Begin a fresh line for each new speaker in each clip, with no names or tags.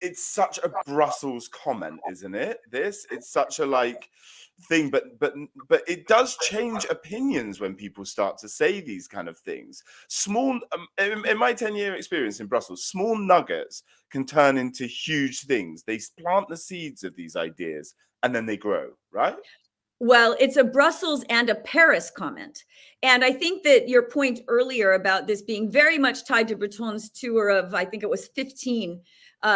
it's such a Brussels comment, isn't it? It's such a like thing, but it does change opinions when people start to say these kind of things. Small, in my 10-year experience in Brussels, small nuggets can turn into huge things. They plant the seeds of these ideas and then they grow, right?
Well, it's a Brussels and a Paris comment. And I think that your point earlier about this being very much tied to Breton's tour of, I think it was 15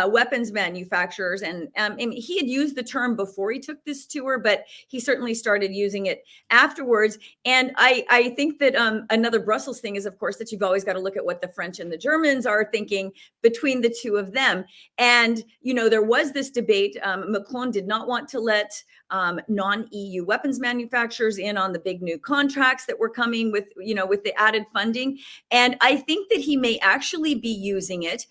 weapons manufacturers. And he had used the term before he took this tour, but he certainly started using it afterwards. And I think that another Brussels thing is, of course, that you've always got to look at what the French and the Germans are thinking between the two of them. And, you know, there was this debate. Macron did not want to let non-EU weapons manufacturers in on the big new contracts that were coming with, you know, with the added funding. And I think that he may actually be using it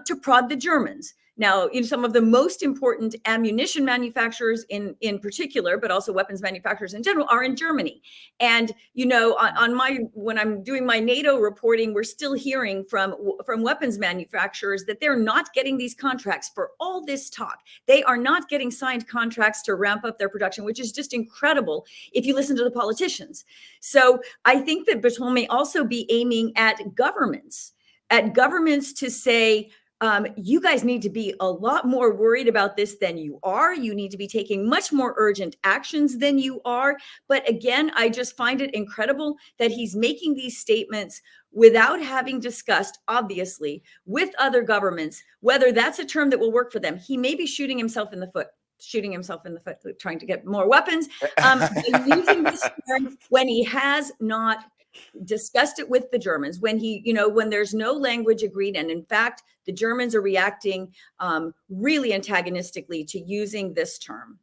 to prod the Germans. Now, you know, some of the most important ammunition manufacturers in particular, but also weapons manufacturers in general, are in Germany. And, you know, when I'm doing my NATO reporting, we're still hearing from weapons manufacturers that they're not getting these contracts for all this talk. They are not getting signed contracts to ramp up their production, which is just incredible if you listen to the politicians. So I think that Breton may also be aiming at governments to say, you guys need to be a lot more worried about this than you are. You need to be taking much more urgent actions than you are. But again, I just find it incredible that he's making these statements without having discussed, obviously, with other governments, whether that's a term that will work for them. He may be shooting himself in the foot, trying to get more weapons, using this term when he has not discussed it with the Germans, when there's no language agreed. And in fact, the Germans are reacting really antagonistically to using this term.